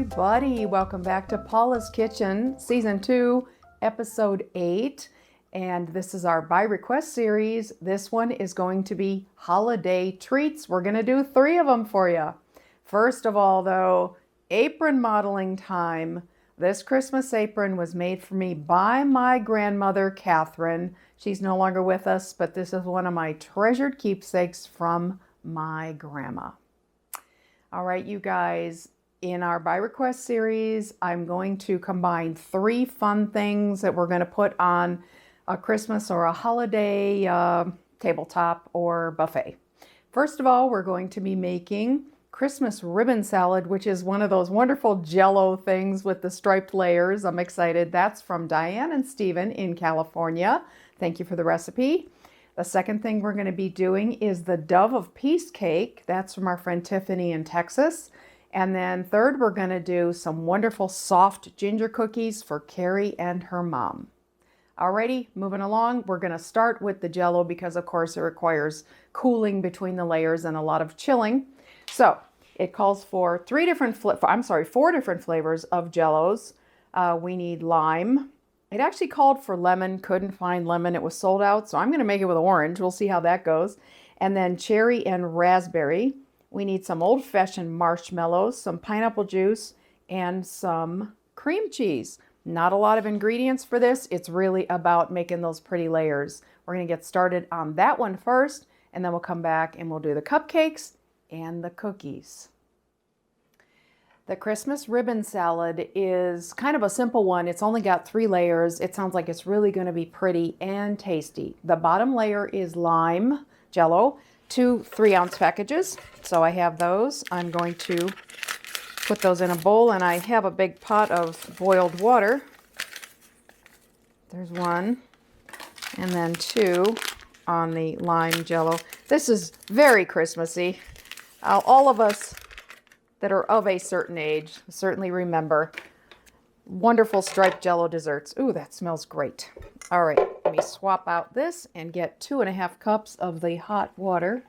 everybody. Welcome back to Paula's Kitchen, Season 2, Episode 8. And this is our by request series. This one is going to be holiday treats. We're going to do 3 of them for you. First of all, though, apron modeling time. This Christmas apron was made for me by my grandmother, Catherine. She's no longer with us, but this is one of my treasured keepsakes from my grandma. All right, you guys, in our by request series, I'm going to combine 3 fun things that we're going to put on a Christmas or a holiday tabletop or buffet. First of all, we're going to be making Christmas ribbon salad, which is one of those wonderful Jell-O things with the striped layers. I'm excited. That's from Diane and Steven in California. Thank you for the recipe. The second thing we're going to be doing is the Dove of Peace cake. That's from our friend Tiffany in Texas. And then third, we're going to do some wonderful soft ginger cookies for Carrie and her mom. Alrighty, moving along, we're going to start with the Jell-O because of course it requires cooling between the layers and a lot of chilling. So it calls for 4 different flavors of Jell-Os. We need lime. It actually called for lemon, couldn't find lemon. It was sold out, so I'm going to make it with orange. We'll see how that goes. And then cherry and raspberry. We need some old-fashioned marshmallows, some pineapple juice, and some cream cheese. Not a lot of ingredients for this. It's really about making those pretty layers. We're going to get started on that one first, and then we'll come back and we'll do the cupcakes and the cookies. The Christmas ribbon salad is kind of a simple one. It's only got 3 layers. It sounds like it's really going to be pretty and tasty. The bottom layer is lime Jell-O, 2 3-ounce packages. So I have those. I'm going to put those in a bowl, and I have a big pot of boiled water. There's 1, and then 2 on the lime Jell-O. This is very Christmassy. All of us that are of a certain age certainly remember wonderful striped Jell-O desserts. Ooh, that smells great. All right, let me swap out this and get 2.5 cups of the hot water.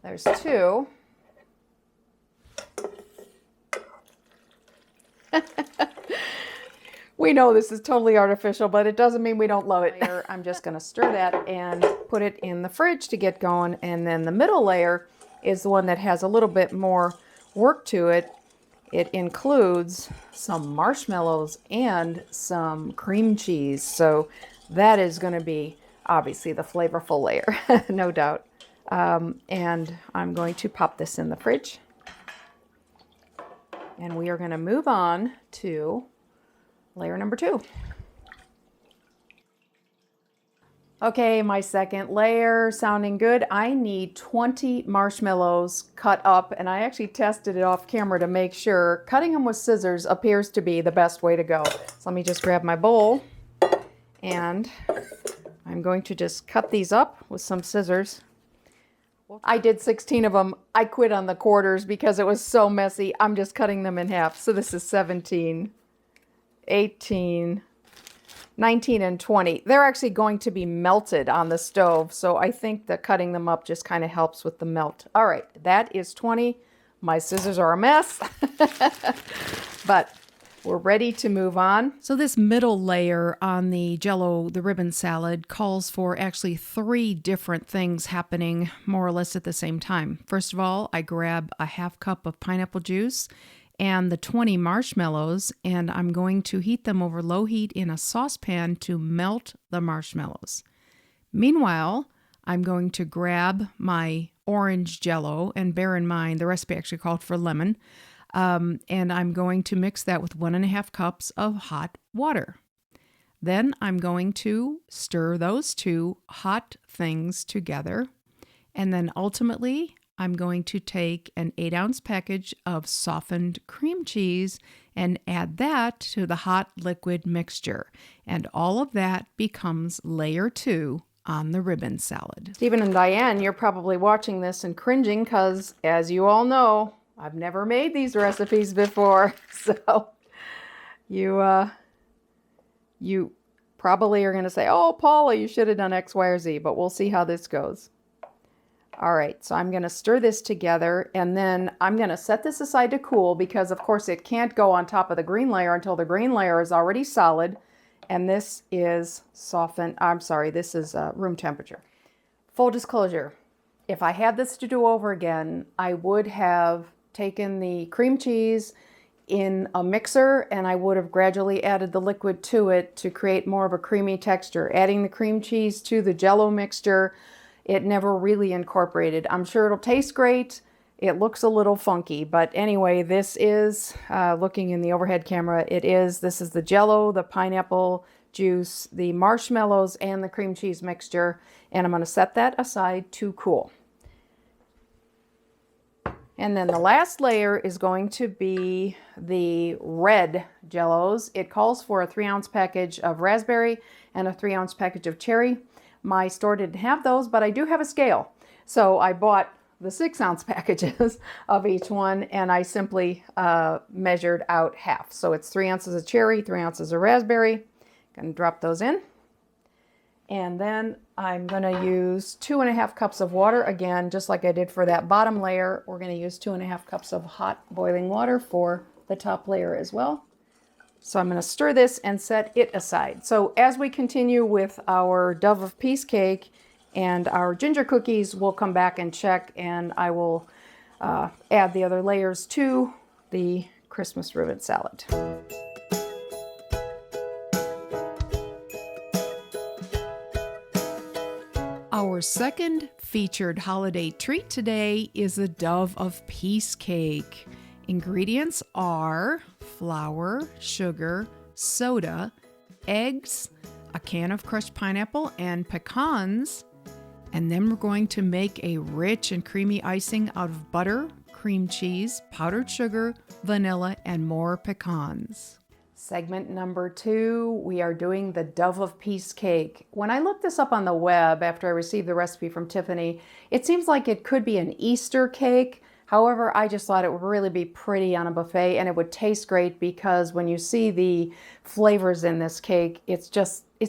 There's 2. We know this is totally artificial, but it doesn't mean we don't love it. I'm just going to stir that and put it in the fridge to get going. And then the middle layer is the one that has a little bit more work to it. It includes some marshmallows and some cream cheese. So that is going to be obviously the flavorful layer, no doubt. And I'm going to pop this in the fridge. And we are going to move on to layer number 2. Okay, my second layer sounding good. I need 20 marshmallows cut up, and I actually tested it off camera to make sure. Cutting them with scissors appears to be the best way to go. So let me just grab my bowl, and I'm going to just cut these up with some scissors. I did 16 of them. I quit on the quarters because it was so messy. I'm just cutting them in half. So this is 17, 18, 19, and 20. They're actually going to be melted on the stove, so I think that cutting them up just kind of helps with the melt. All right, that is 20. My scissors are a mess, but we're ready to move on. So this middle layer on the Jell-O, the ribbon salad, calls for actually 3 different things happening more or less at the same time. First of all, I grab a 1/2 cup of pineapple juice and the 20 marshmallows, and I'm going to heat them over low heat in a saucepan to melt the marshmallows. Meanwhile, I'm going to grab my orange Jell-O, and bear in mind the recipe actually called for lemon, and I'm going to mix that with 1.5 cups of hot water. Then I'm going to stir those 2 hot things together, and then ultimately I'm going to take an 8-ounce package of softened cream cheese and add that to the hot liquid mixture. And all of that becomes layer 2 on the ribbon salad. Steven and Diane, you're probably watching this and cringing because, as you all know, I've never made these recipes before. So you probably are going to say, oh, Paula, you should have done X, Y, or Z, but we'll see how this goes. All right, so I'm going to stir this together, and then I'm going to set this aside to cool because, of course, it can't go on top of the green layer until the green layer is already solid, and this is softened. I'm sorry, this is room temperature. Full disclosure, if I had this to do over again, I would have taken the cream cheese in a mixer and I would have gradually added the liquid to it to create more of a creamy texture. Adding the cream cheese to the Jell-O mixture, it never really incorporated. I'm sure it'll taste great. It looks a little funky, but anyway, this is, looking in the overhead camera, this is the Jell-O, the pineapple juice, the marshmallows, and the cream cheese mixture, and I'm going to set that aside to cool. And then the last layer is going to be the red Jell-Os. It calls for a 3-ounce package of raspberry and a 3-ounce package of cherry. My store didn't have those, but I do have a scale. So I bought the 6-ounce packages of each one, and I simply measured out half. So it's 3 ounces of cherry, 3 ounces of raspberry. Gonna drop those in. And then I'm gonna use 2.5 cups of water. Again, just like I did for that bottom layer, we're gonna use 2.5 cups of hot boiling water for the top layer as well. So I'm going to stir this and set it aside. So as we continue with our Dove of Peace cake and our ginger cookies, we'll come back and check, and I will add the other layers to the Christmas ribbon salad. Our second featured holiday treat today is a Dove of Peace cake. Ingredients are flour, sugar, soda, eggs, a can of crushed pineapple, and pecans. And then we're going to make a rich and creamy icing out of butter, cream cheese, powdered sugar, vanilla, and more pecans. Segment number 2, we are doing the Dove of Peace cake. When I looked this up on the web after I received the recipe from Tiffany, it seems like it could be an Easter cake. However, I just thought it would really be pretty on a buffet, and it would taste great because when you see the flavors in this cake, it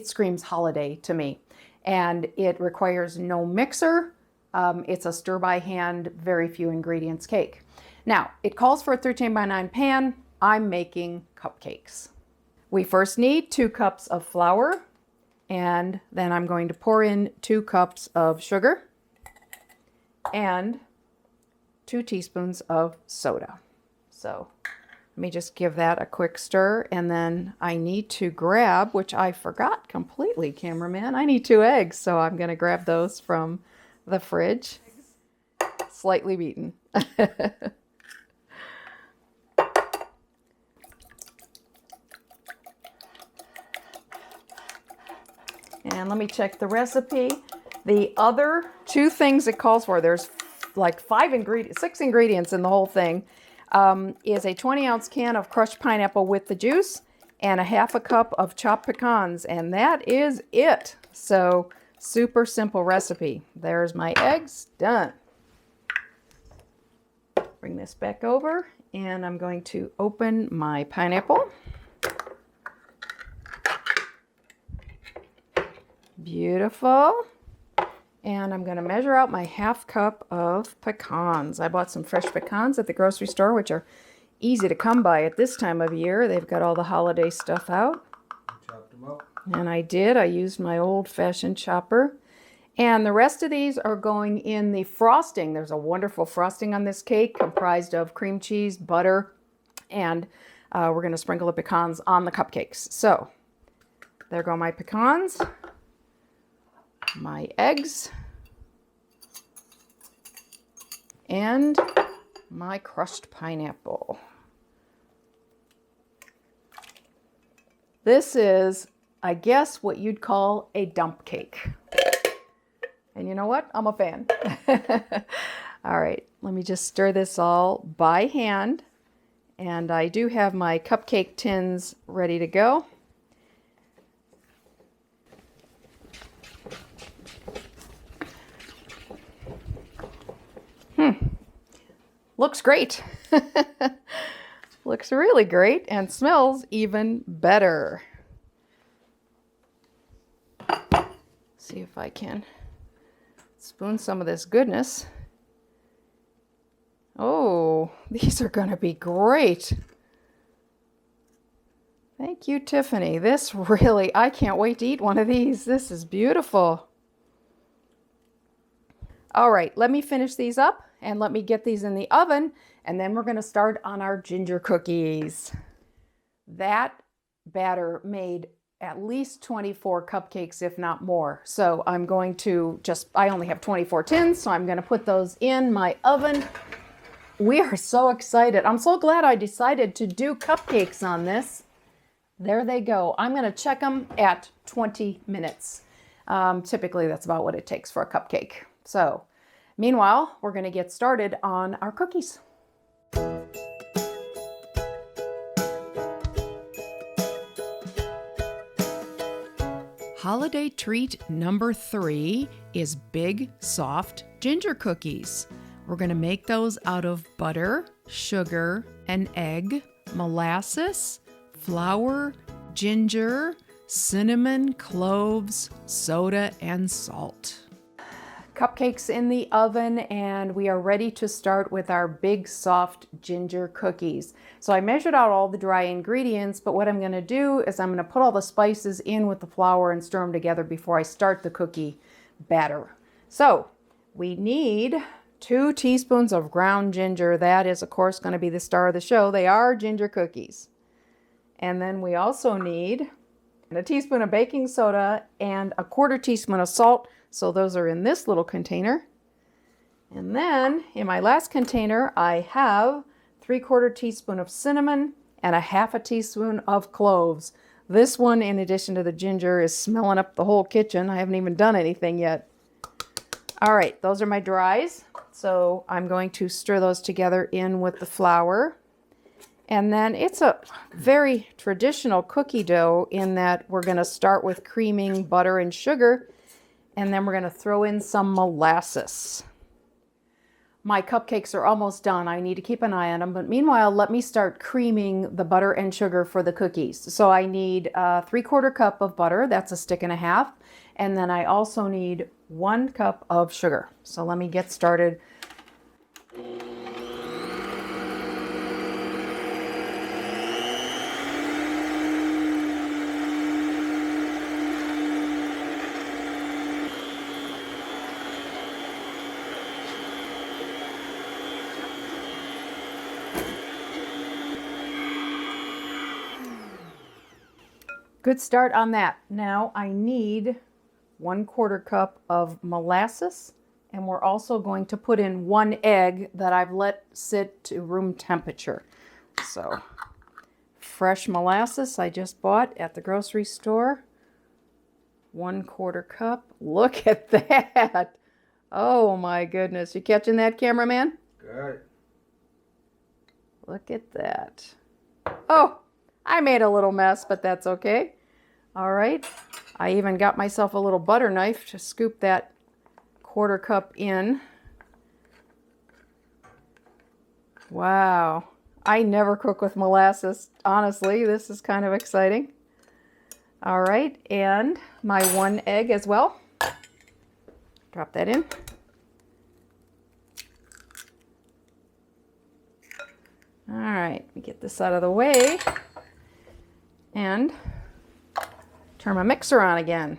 screams holiday to me. And it requires no mixer. It's a stir by hand, very few ingredients cake. Now, it calls for a 13x9 pan. I'm making cupcakes. We first need 2 cups of flour, and then I'm going to pour in 2 cups of sugar and 2 teaspoons of soda. So let me just give that a quick stir, and then I need to grab, which I forgot completely, cameraman, I need 2 eggs, so I'm going to grab those from the fridge, slightly beaten. And let me check the recipe. The other 2 things it calls for, there's like 6 ingredients in the whole thing, is a 20-ounce can of crushed pineapple with the juice and a 1/2 cup of chopped pecans, and that is it. So super simple recipe. There's my eggs, done. Bring this back over, and I'm going to open my pineapple. Beautiful. And I'm going to measure out my 1/2 cup of pecans. I bought some fresh pecans at the grocery store, which are easy to come by at this time of year. They've got all the holiday stuff out. Chopped them up. And I did. I used my old-fashioned chopper. And the rest of these are going in the frosting. There's a wonderful frosting on this cake comprised of cream cheese, butter, and we're going to sprinkle the pecans on the cupcakes. So there go my pecans. My eggs, and my crushed pineapple. This is, I guess, what you'd call a dump cake. And you know what? I'm a fan. All right, let me just stir this all by hand. And I do have my cupcake tins ready to go. Looks great. Looks really great and smells even better. See if I can Spoon some of this goodness. Oh, these are going to be great. Thank you, Tiffany. This really, I can't wait to eat one of these. This is beautiful. All right, let me finish these up and let me get these in the oven, and then we're going to start on our ginger cookies. That batter made at least 24 cupcakes, if not more. So I'm going to I only have 24 tins, so I'm going to put those in my oven. We are so excited. I'm so glad I decided to do cupcakes on this. There they go. I'm going to check them at 20 minutes. Typically, that's about what it takes for a cupcake. So, meanwhile, we're going to get started on our cookies. Holiday treat number 3 is big, soft ginger cookies. We're going to make those out of butter, sugar, and egg, molasses, flour, ginger, cinnamon, cloves, soda, and salt. Cupcakes in the oven, and we are ready to start with our big soft ginger cookies. So I measured out all the dry ingredients, but what I'm going to do is I'm going to put all the spices in with the flour and stir them together before I start the cookie batter. So we need 2 teaspoons of ground ginger. That is, of course, going to be the star of the show. They are ginger cookies. And then we also need a teaspoon of baking soda and a 1/4 teaspoon of salt. So those are in this little container. And then in my last container, I have 3/4 teaspoon of cinnamon and a 1/2 teaspoon of cloves. This one, in addition to the ginger, is smelling up the whole kitchen. I haven't even done anything yet. All right, those are my dries. So I'm going to stir those together in with the flour. And then it's a very traditional cookie dough in that we're going to start with creaming butter and sugar, and then we're going to throw in some molasses. My cupcakes are almost done. I need to keep an eye on them, but meanwhile, let me start creaming the butter and sugar for the cookies. So I need 3/4 cup of butter. That's a 1.5 sticks. And then I also need 1 cup of sugar. So let me get started. Good start on that. Now I need 1/4 cup of molasses, and we're also going to put in 1 egg that I've let sit to room temperature. So fresh molasses I just bought at the grocery store. 1/4 cup. Look at that. Oh my goodness. You catching that, cameraman? Good. Look at that. Oh, I made a little mess, but that's okay. All right. I even got myself a little butter knife to scoop that 1/4 cup in. Wow. I never cook with molasses. Honestly, this is kind of exciting. All right. And my 1 egg as well. Drop that in. All right. Let me get this out of the way. And turn my mixer on again.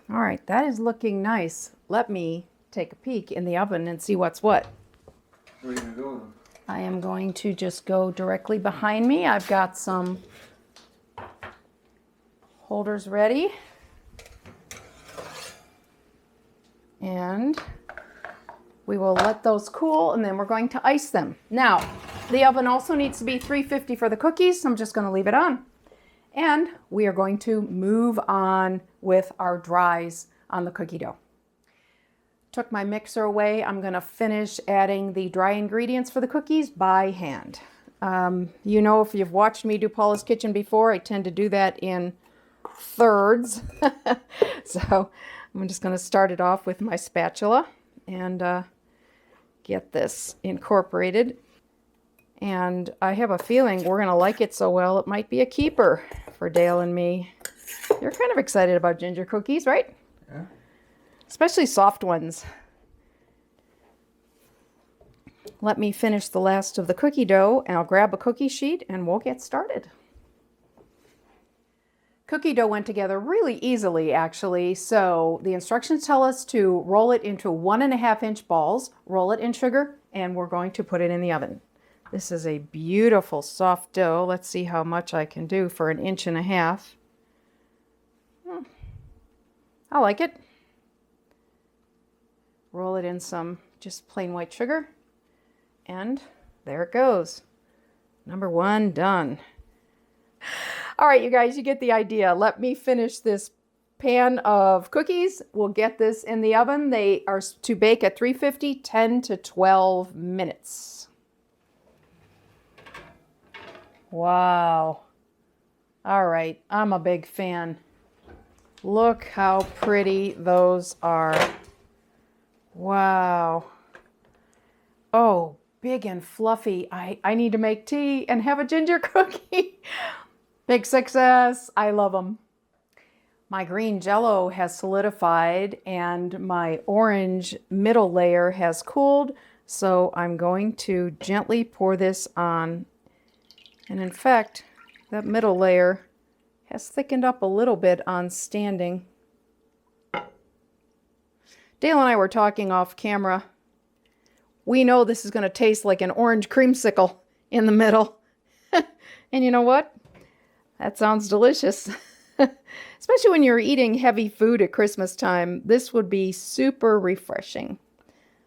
All right, that is looking nice. Let me take a peek in the oven and see what's what. Where are you going to go? I am going to just go directly behind me. I've got some holders ready. And we will let those cool, and then we're going to ice them. Now, the oven also needs to be 350 for the cookies, so I'm just going to leave it on. And we are going to move on with our dries on the cookie dough. Took my mixer away. I'm going to finish adding the dry ingredients for the cookies by hand. You know, if you've watched me do Paula's Kitchen before, I tend to do that in thirds. So I'm just going to start it off with my spatula and get this incorporated. And I have a feeling we're going to like it so well, it might be a keeper for Dale and me. You're kind of excited about ginger cookies, right? Yeah. Especially soft ones. Let me finish the last of the cookie dough, and I'll grab a cookie sheet and we'll get started. Cookie dough went together really easily, actually. So the instructions tell us to roll it into 1.5-inch balls, roll it in sugar, and we're going to put it in the oven. This is a beautiful soft dough. Let's see how much I can do for 1.5 inches. I like it. Roll it in some just plain white sugar. And there it goes. Number 1 done. All right, you guys, you get the idea. Let me finish this pan of cookies. We'll get this in the oven. They are to bake at 350, 10 to 12 minutes. Wow. All right, I'm a big fan. Look how pretty those are. Wow. Oh, big and fluffy. I need to make tea and have a ginger cookie. Big success. I love them. My green Jell-O has solidified and my orange middle layer has cooled. So I'm going to gently pour this on. And in fact, that middle layer has thickened up a little bit on standing. Dale and I were talking off camera. We know this is going to taste like an orange creamsicle in the middle. And you know what? That sounds delicious. Especially when you're eating heavy food at Christmas time. This would be super refreshing.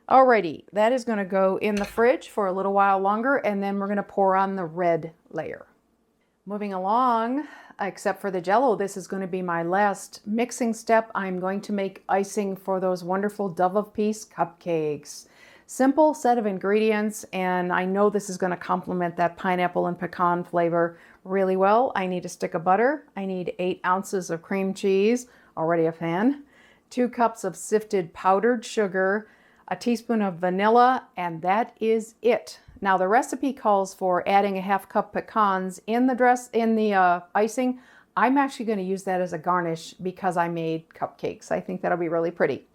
Alrighty, that is going to go in the fridge for a little while longer, and then we're going to pour on the red layer. Moving along, except for the Jell-O, this is going to be my last mixing step. I'm going to make icing for those wonderful Dove of Peace cupcakes. Simple set of ingredients, and I know this is going to complement that pineapple and pecan flavor really well. I need a stick of butter. I need 8 ounces of cream cheese, already a fan, 2 cups of sifted powdered sugar, a teaspoon of vanilla, and that is it. Now the recipe calls for adding a 1/2 cup pecans in the icing. I'm actually going to use that as a garnish because I made cupcakes. I think that'll be really pretty.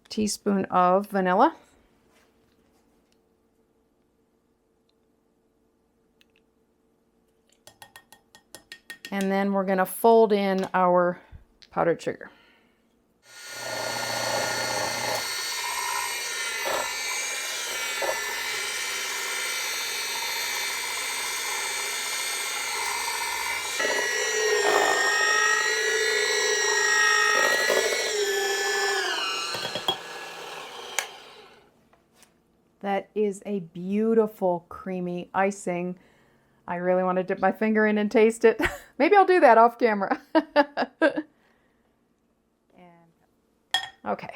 Teaspoon of vanilla. And then we're going to fold in our powdered sugar. That is a beautiful creamy icing. I really want to dip my finger in and taste it. Maybe I'll do that off camera. Okay.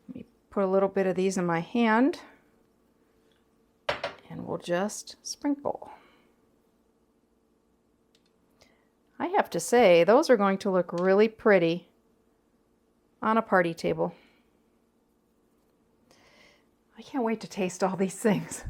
Let me put a little bit of these in my hand. And we'll just sprinkle. I have to say, those are going to look really pretty on a party table. I can't wait to taste all these things.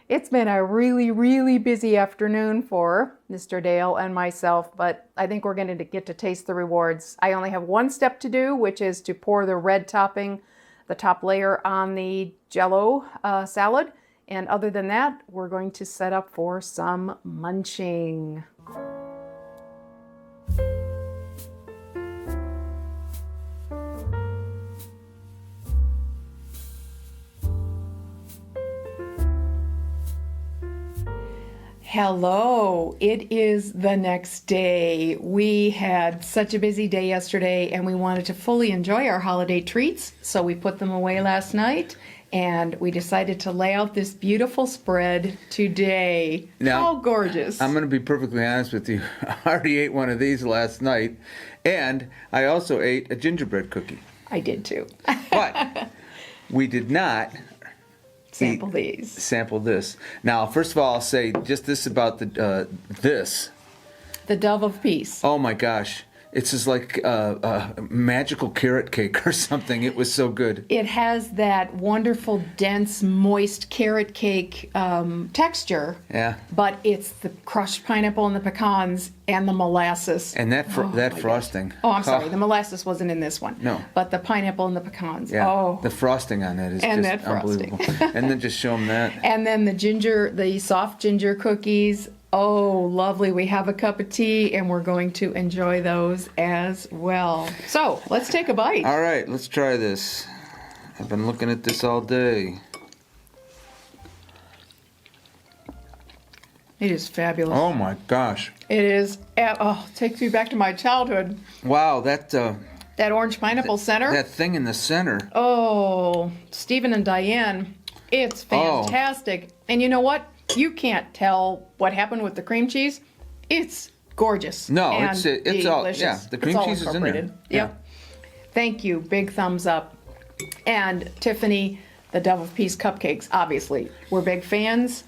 It's been a really, really busy afternoon for Mr. Dale and myself, but I think we're going to get to taste the rewards. I only have one step to do, which is to pour the red topping, the top layer on the Jell-O salad. And other than that, we're going to set up for some munching. Hello, it is the next day. We had such a busy day yesterday and we wanted to fully enjoy our holiday treats, so we put them away last night and we decided to lay out this beautiful spread today. Now, how gorgeous. I'm going to be perfectly honest with you. I already ate one of these last night, and I also ate a gingerbread cookie. I did too. But we did not sample these. Sample this. Now, first of all, I'll say just this about the this. The Dove of Peace. Oh my gosh. It's just like a magical carrot cake or something. It was so good. It has that wonderful, dense, moist carrot cake texture. Yeah. But it's the crushed pineapple and the pecans and the molasses. And that frosting. Oh, I'm sorry. The molasses wasn't in this one. No. But the pineapple and the pecans. Yeah. Oh. The frosting on that is And just that frosting. unbelievable. And then just show them that. And then the soft ginger cookies. Oh, lovely. We have a cup of tea and we're going to enjoy those as well. So let's take a bite. All right, let's try this. I've been looking at this all day. It is fabulous. Oh my gosh. It is. Takes me back to my childhood. Wow, that orange pineapple center. that thing in the center. Oh, Steven and Diane. It's fantastic. And you know what? You can't tell what happened with the cream cheese. It's gorgeous. No, and it's all delicious. the cream cheese is in there. Yep. Yeah. Thank you. Big thumbs up. And Tiffany, the Devil Peace cupcakes, obviously, we're big fans.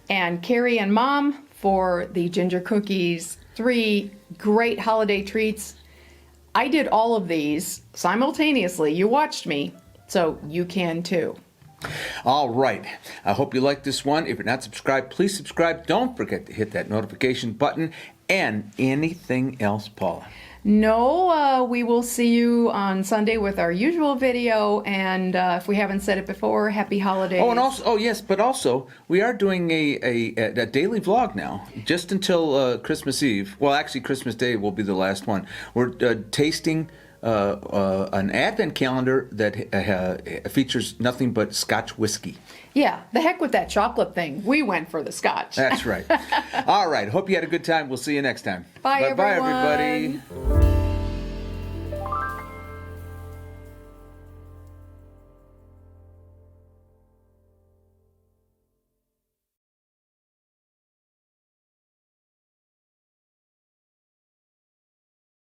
And Carrie and Mom for the ginger cookies. 3 great holiday treats. I did all of these simultaneously. You watched me, so you can too. All right. I hope you like this one. If you're not subscribed, please subscribe. Don't forget to hit that notification button. And anything else, Paula? No, we will see you on Sunday with our usual video. And if we haven't said it before, happy holidays. Oh, and also, but also, we are doing a daily vlog now, just until Christmas Eve. Well, actually, Christmas Day will be the last one. We're tasting an advent calendar that features nothing but Scotch whiskey. Yeah, the heck with that chocolate thing. We went for the Scotch. That's right. All right. Hope you had a good time. We'll see you next time. Bye, Bye, everyone. everybody.